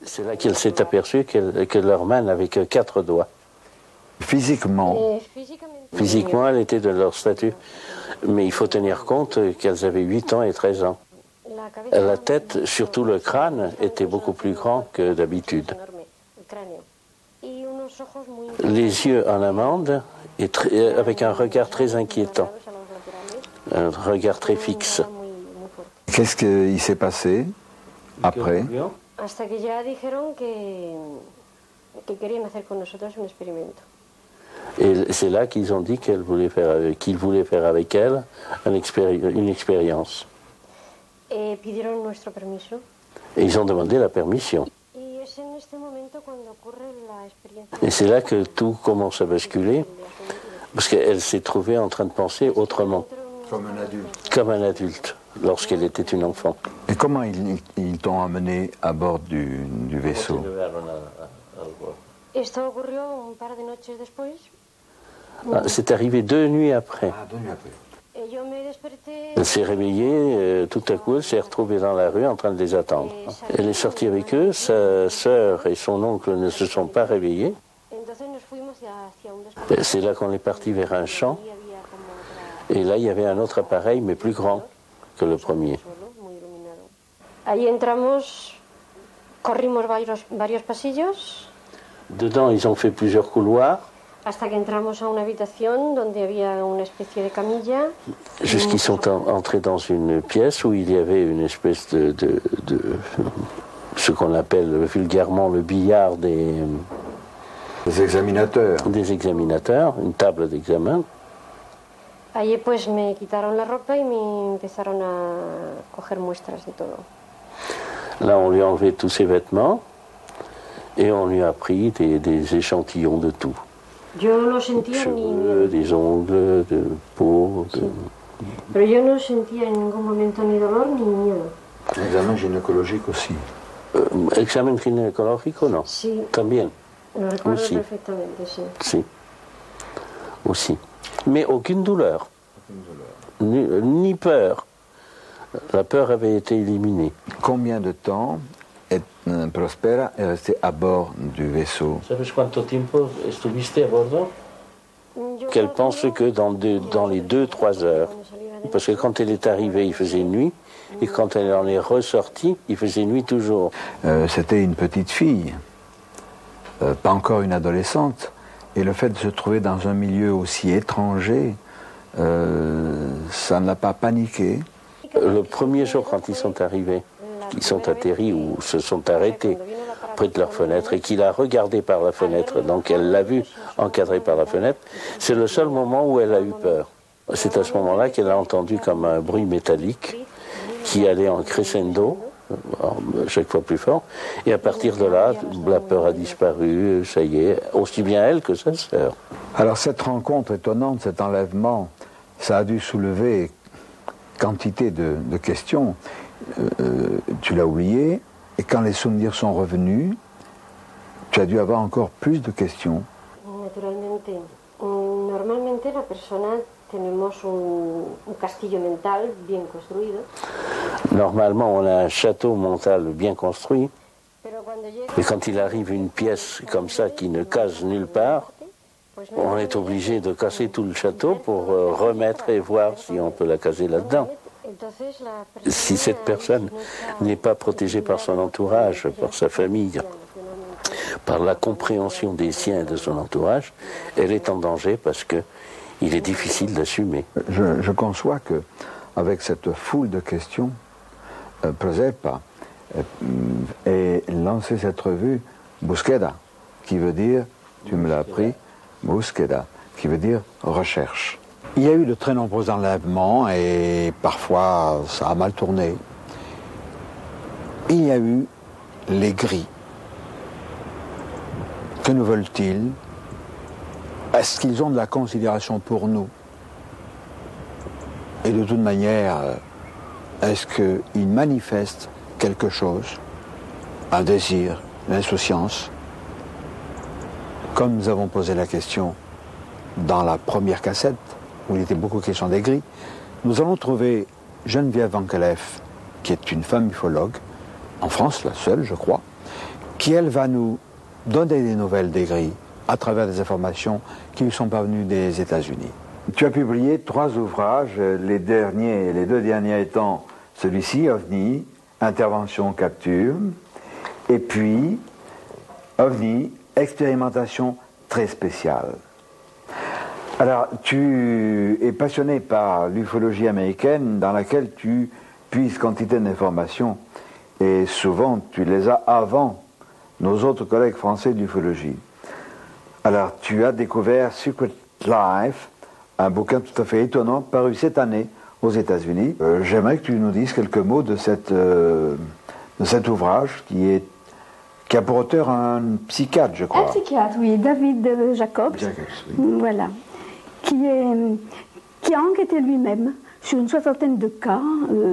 C'est là qu'elle s'est aperçue que leur main n'avait que 4 doigts. Physiquement, elle était de leur statut. Mais il faut tenir compte qu'elles avaient 8 ans et 13 ans. La tête, surtout le crâne, était beaucoup plus grand que d'habitude. Les yeux en amande et avec un regard très inquiétant, un regard très fixe. qu'est-ce qu'il s'est passé après? Hasta que ya dijeron que querían hacer con nosotros un experimento. Et c'est là qu'ils ont dit qu'ils voulaient faire avec elle une expérience. Pidieron nuestro permiso. Et ils ont demandé la permission. Et c'est là que tout commence à basculer, parce qu'elle s'est trouvée en train de penser autrement. Comme un adulte. Comme un adulte, lorsqu'elle était une enfant. Et comment ils t'ont amené à bord du vaisseau? Esto ocurrió un par de noches después. C'est arrivé 2 nuits après. Ah, 2 nuits après. Elle s'est réveillée, tout à coup, elle s'est retrouvée dans la rue en train de les attendre. Elle est sortie avec eux, sa sœur et son oncle ne se sont pas réveillés. C'est là qu'on est parti vers un champ. Et là, il y avait un autre appareil, mais plus grand que le premier. Ahí entramos, corrimos varios pasillos. Dedans, ils ont fait plusieurs couloirs. Hasta que entramos a una habitación donde había una especie de camilla. Jusqu'ils sont entrés dans une pièce où il y avait une espèce de ce qu'on appelle vulgairement le billard des examinateurs. Des examinateurs, une table d'examen. Allí pues me quitaron la ropa y me empezaron a coger muestras de todo. Là, on lui a enlevé tous ses vêtements et on lui a pris des échantillons de tout. Yo no sentía cheveux, des ongles, de peau. Sí. Pero yo no sentía en ningún momento ni dolor ni miedo. Examen gynécologique aussi. Examen gynécologique, non? Sí. También. Lo recuerdo aussi. perfectamente, sí. Si. Aussi. Mais aucune douleur. Ni peur. La peur avait été éliminée. Combien de temps Prospera est resté à bord du vaisseau? ¿Sabes cuánto tiempo estuviste a bordo? Qu'elle pense que dans les 2-3 heures. Parce que quand elle est arrivée, il faisait nuit. Et quand elle en est ressortie, il faisait nuit toujours. C'était une petite fille, pas encore une adolescente. Et le fait de se trouver dans un milieu aussi étranger, ça ne l'a pas paniqué. Le premier jour, quand ils sont arrivés, ils sont atterris ou se sont arrêtés près de leur fenêtre et qu'il a regardé par la fenêtre, donc elle l'a vu encadré par la fenêtre, c'est le seul moment où elle a eu peur. C'est à ce moment-là qu'elle a entendu comme un bruit métallique qui allait en crescendo, chaque fois plus fort, et à partir de là, la peur a disparu, ça y est, aussi bien elle que sa sœur. Alors cette rencontre étonnante, cet enlèvement, ça a dû soulever quantité de questions. Tu l'as oublié, et quand les souvenirs sont revenus, tu as dû avoir encore plus de questions. Naturalmente. Normalmente la persona tenemos un castillo mental bien construido. Normalement, on a un château mental bien construit. Et quand il arrive une pièce comme ça qui ne case nulle part, on est obligé de casser tout le château pour remettre et voir si on peut la caser là-dedans. Si cette personne n'est pas protégée par son entourage, par sa famille, par la compréhension des siens et de son entourage, elle est en danger parce qu'il est difficile d'assumer. Je conçois que avec cette foule de questions, Proserpa ait lancé cette revue Búsqueda, qui veut dire, tu me l'as appris, Búsqueda, qui veut dire recherche. Il y a eu de très nombreux enlèvements et parfois ça a mal tourné. Il y a eu les gris. Que nous veulent-ils? Est-ce qu'ils ont de la considération pour nous? Et de toute manière, est-ce qu'il manifeste quelque chose, un désir, une insouciance? Comme nous avons posé la question dans la première cassette, où il était beaucoup question des gris, nous allons trouver Geneviève Van Clef, qui est une femme ufologue, en France, la seule, je crois, qui, elle, va nous donner des nouvelles des gris à travers des informations qui lui sont parvenues des États-Unis. Tu as publié 3 ouvrages, les deux derniers étant celui-ci, OVNI, Intervention, Capture, et puis OVNI, Expérimentation très spéciale. Alors, tu es passionné par l'ufologie américaine dans laquelle tu puises quantité d'informations et souvent tu les as avant nos autres collègues français de l'ufologie. Alors, tu as découvert Secret Life, un bouquin tout à fait étonnant, paru cette année aux États-Unis. J'aimerais que tu nous dises quelques mots de cet ouvrage qui a pour auteur un psychiatre, je crois. Un psychiatre, oui, David Jacobs. Oui. Voilà. Qui a enquêté lui-même sur une 60aine de cas,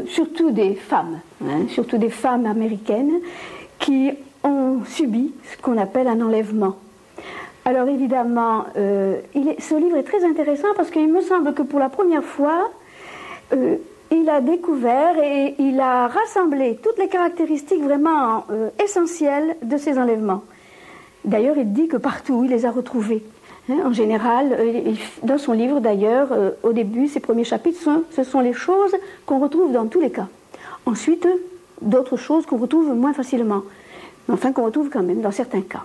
surtout des femmes, surtout des femmes américaines qui ont subi ce qu'on appelle un enlèvement. Alors évidemment, ce livre est très intéressant parce qu'il me semble que pour la première fois, il a découvert et il a rassemblé toutes les caractéristiques vraiment essentielles de ces enlèvements. D'ailleurs, il dit que partout, il les a retrouvés. En général, dans son livre d'ailleurs, au début, ses premiers chapitres, ce sont les choses qu'on retrouve dans tous les cas. Ensuite, d'autres choses qu'on retrouve moins facilement, mais enfin qu'on retrouve quand même dans certains cas.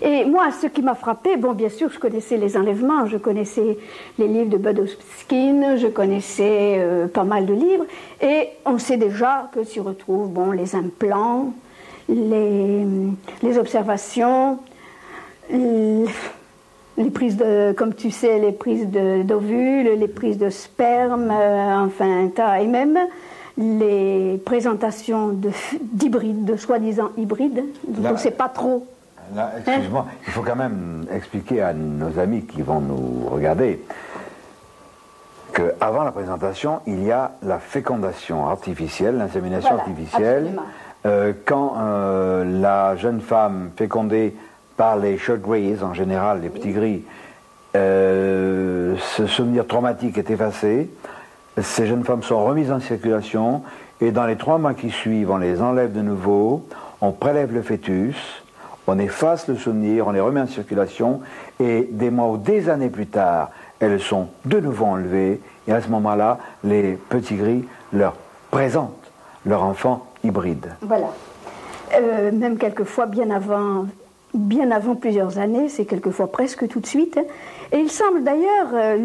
Et moi, ce qui m'a frappé, bon, bien sûr, je connaissais les enlèvements, je connaissais les livres de Bud Hopkins, je connaissais pas mal de livres, et on sait déjà que s'y retrouvent, bon, les implants, les observations, les prises de, comme tu sais, les prises d'ovules, les prises de sperme, enfin, et même les présentations d'hybrides, de soi-disant hybrides, dont on ne sait pas trop. Là, excuse-moi, il faut quand même expliquer à nos amis qui vont nous regarder qu'avant la présentation, il y a la fécondation artificielle, l'insémination artificielle. Quand la jeune femme fécondée par les short greys, en général les petits gris, ce souvenir traumatique est effacé, ces jeunes femmes sont remises en circulation et dans les 3 mois qui suivent, on les enlève de nouveau, on prélève le fœtus, on efface le souvenir, on les remet en circulation et des mois ou des années plus tard, elles sont de nouveau enlevées et à ce moment-là, les petits gris leur présentent leur enfant hybride. Voilà. Même quelquefois bien avant plusieurs années, c'est quelquefois presque tout de suite. Et il semble d'ailleurs,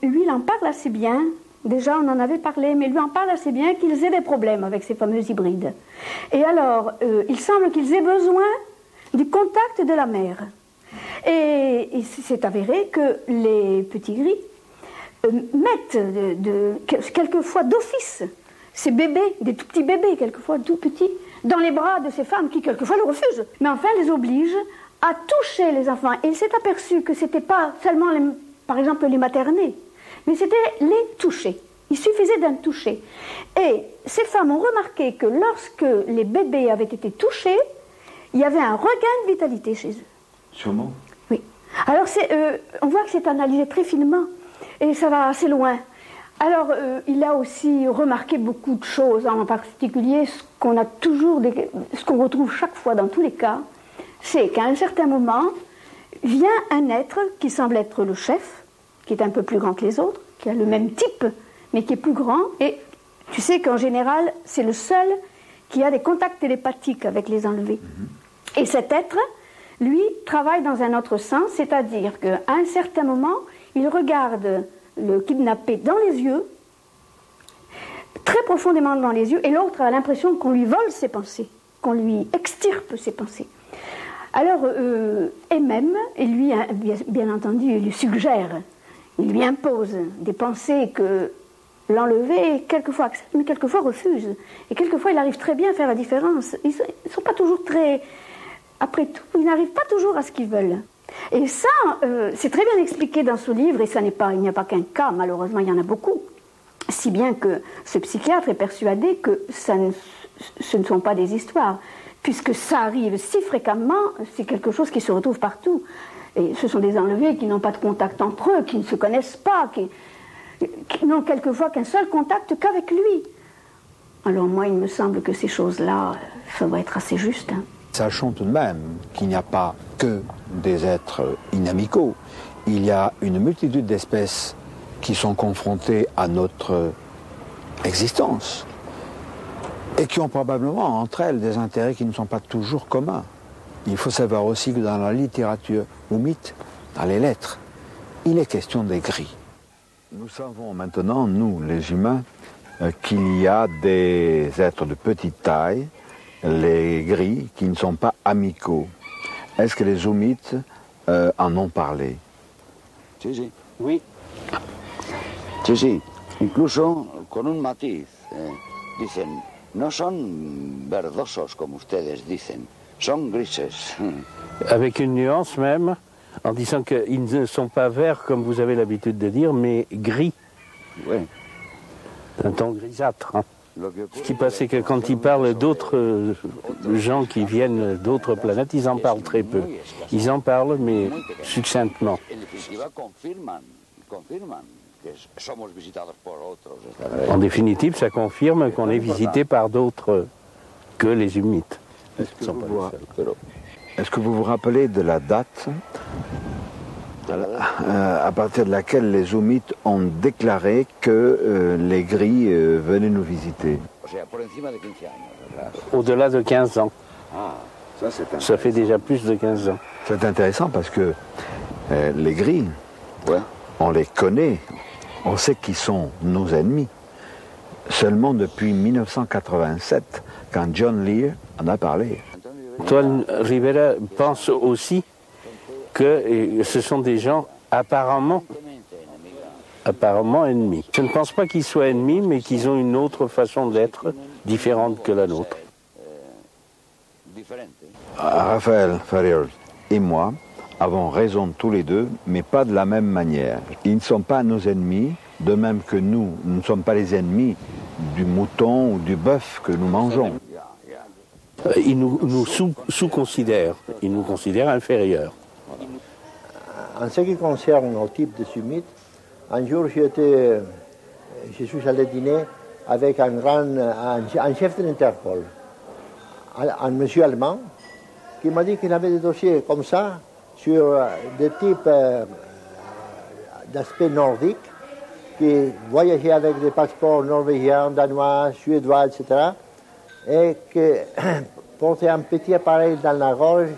lui il en parle assez bien, déjà on en avait parlé, mais lui en parle assez bien qu'ils aient des problèmes avec ces fameux hybrides. Et alors, il semble qu'ils aient besoin du contact de la mère. Et c'est avéré que les petits gris mettent quelquefois d'office ces bébés, des tout petits bébés, quelquefois tout petits, dans les bras de ces femmes qui quelquefois le refusent, mais enfin les obligent à toucher les enfants. Et il s'est aperçu que ce n'était pas seulement, par exemple, les materner, mais c'était les toucher. Il suffisait d'un toucher. Et ces femmes ont remarqué que lorsque les bébés avaient été touchés, il y avait un regain de vitalité chez eux. Sûrement. Oui. Alors, on voit que c'est analysé très finement, et ça va assez loin. Alors, il a aussi remarqué beaucoup de choses, en particulier ce qu'on retrouve chaque fois dans tous les cas, c'est qu'à un certain moment, vient un être qui semble être le chef, qui est un peu plus grand que les autres, qui a le même type, mais qui est plus grand, et tu sais qu'en général, c'est le seul qui a des contacts télépathiques avec les enlevés. Et cet être, lui, travaille dans un autre sens, c'est-à-dire qu'à un certain moment, il regarde le kidnappé dans les yeux, très profondément dans les yeux, et l'autre a l'impression qu'on lui vole ses pensées, qu'on lui extirpe ses pensées. Alors, et lui, bien entendu, il lui suggère, il lui impose des pensées que l'enlevé, quelquefois accepte, mais quelquefois refuse. Et quelquefois, il arrive très bien à faire la différence. Ils ne sont pas toujours très... Après tout, ils n'arrivent pas toujours à ce qu'ils veulent. Et ça, c'est très bien expliqué dans ce livre, et il n'y a pas qu'un cas, malheureusement, il y en a beaucoup. Si bien que ce psychiatre est persuadé que ce ne sont pas des histoires, puisque ça arrive si fréquemment, c'est quelque chose qui se retrouve partout. Et ce sont des enlevés qui n'ont pas de contact entre eux, qui ne se connaissent pas, qui n'ont quelquefois qu'un seul contact qu'avec lui. Alors moi, il me semble que ces choses-là, ça doit être assez juste. Hein. Sachons tout de même qu'il n'y a pas que des êtres inamicaux. Il y a une multitude d'espèces qui sont confrontées à notre existence et qui ont probablement entre elles des intérêts qui ne sont pas toujours communs. Il faut savoir aussi que dans la littérature oumite, dans les lettres, il est question des gris. Nous savons maintenant, nous les humains, qu'il y a des êtres de petite taille, les gris, qui ne sont pas amicaux. Est-ce que les oumites en ont parlé? Sí, sí. Oui. Sí, sí. Incluso con un matiz. Dicen, no son verdosos como ustedes dicen, son grises. Avec une nuance même, en disant qu'ils ne sont pas verts comme vous avez l'habitude de dire, mais gris. Oui. D'un ton grisâtre. Hein. Ce qui passe, c'est que quand ils parlent d'autres gens qui viennent d'autres planètes, ils en parlent très peu. Ils en parlent, mais succinctement. En définitive, ça confirme qu'on est visité par d'autres que les humites. Est-ce que vous vous rappelez de la date à partir de laquelle les oumites ont déclaré que les gris venaient nous visiter? Au-delà de 15 ans. Ça fait déjà plus de 15 ans. C'est intéressant parce que les gris, on les connaît, on sait qu'ils sont nos ennemis. Seulement depuis 1987, quand John Lear en a parlé. Antoine Rivera pense aussi que ce sont des gens apparemment ennemis. Je ne pense pas qu'ils soient ennemis, mais qu'ils ont une autre façon d'être, différente que la nôtre. Raphaël Ferrier et moi avons raison tous les deux, mais pas de la même manière. Ils ne sont pas nos ennemis, de même que nous ne sommes pas les ennemis du mouton ou du bœuf que nous mangeons. Ils nous sous-considèrent, ils nous considèrent inférieurs. En ce qui concerne nos types de sumites, un jour je suis allé dîner avec un chef de l'Interpol, un monsieur allemand, qui m'a dit qu'il avait des dossiers comme ça sur des types d'aspect nordique, qui voyageaient avec des passeports norvégiens, danois, suédois, etc., et qui portaient un petit appareil dans la gorge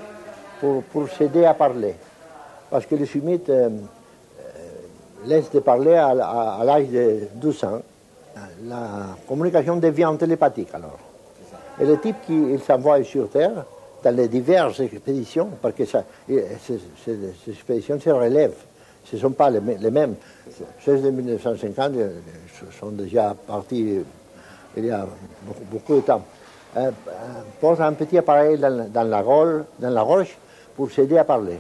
pour s'aider à parler. Parce que les sumites laissent de parler à l'âge de 12 ans. La communication devient télépathique alors. Et les types qui s'envoient sur Terre, dans les diverses expéditions, parce que ces expéditions se relèvent, ce ne sont pas les mêmes. Ceux de 1950 sont déjà partis il y a beaucoup de temps. Pose un petit appareil dans la roche pour s'aider à parler.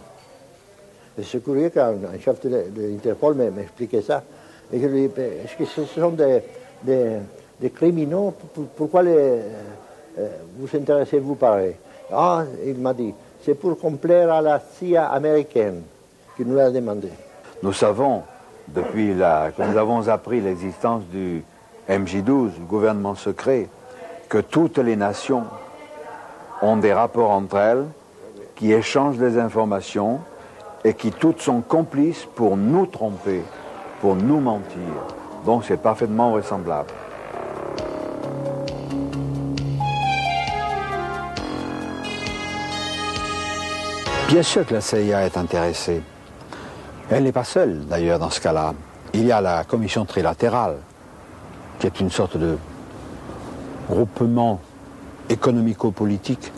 Et c'est curieux qu'un chef de l'Interpol m'expliquait ça. Et je lui dis, est-ce que ce sont des criminels? Pourquoi vous intéressez-vous pareil? Ah, il m'a dit, c'est pour complaire à la CIA américaine qui nous l'a demandé. Nous savons, depuis que nous avons appris l'existence du MJ12, du gouvernement secret, que toutes les nations ont des rapports entre elles, qui échangent des informations et qui toutes sont complices pour nous tromper, pour nous mentir. Donc c'est parfaitement vraisemblable. Bien sûr que la CIA est intéressée. Elle n'est pas seule, d'ailleurs, dans ce cas-là. Il y a la commission trilatérale, qui est une sorte de groupement économico-politique.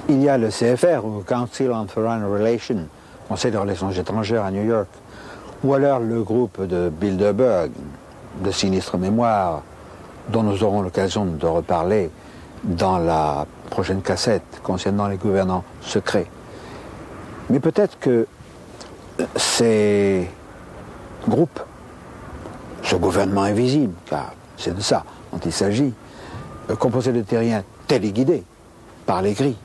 Il y a le CFR, ou Council on Foreign Relations, Conseil des relations étrangères à New York, ou alors le groupe de Bilderberg, de sinistre mémoire, dont nous aurons l'occasion de reparler dans la prochaine cassette concernant les gouvernants secrets. Mais peut-être que ces groupes ce gouvernement invisible, car c'est de ça dont il s'agit, composé de terriens téléguidés par les gris,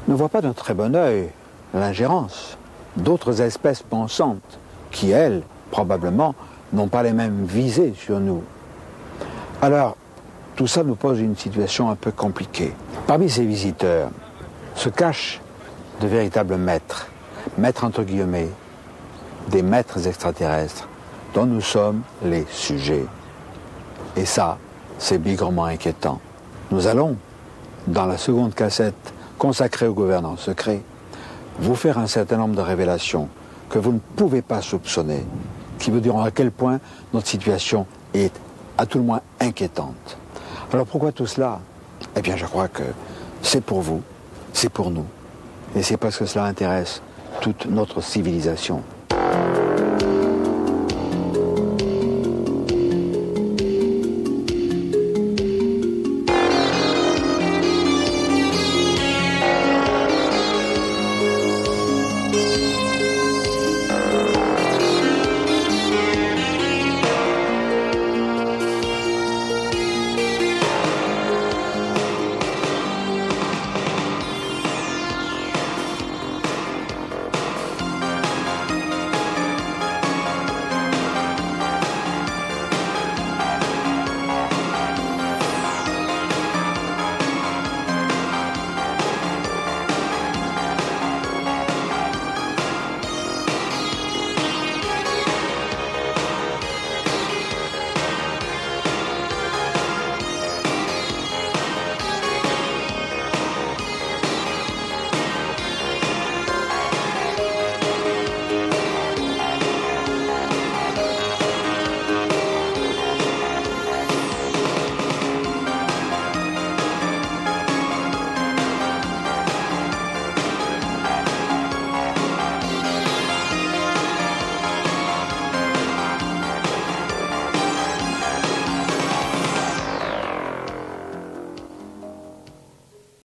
ne voit pas d'un très bon œil l'ingérence d'autres espèces pensantes qui, elles, probablement, n'ont pas les mêmes visées sur nous. Alors, tout ça nous pose une situation un peu compliquée. Parmi ces visiteurs se cachent de véritables maîtres, maîtres entre guillemets, des maîtres extraterrestres dont nous sommes les sujets. Et ça, c'est bigrement inquiétant. Nous allons, dans la seconde cassette consacrée au gouvernement secret, vous faire un certain nombre de révélations que vous ne pouvez pas soupçonner, qui vous diront à quel point notre situation est à tout le moins inquiétante. Alors pourquoi tout cela? Eh bien je crois que c'est pour vous, c'est pour nous, et c'est parce que cela intéresse toute notre civilisation.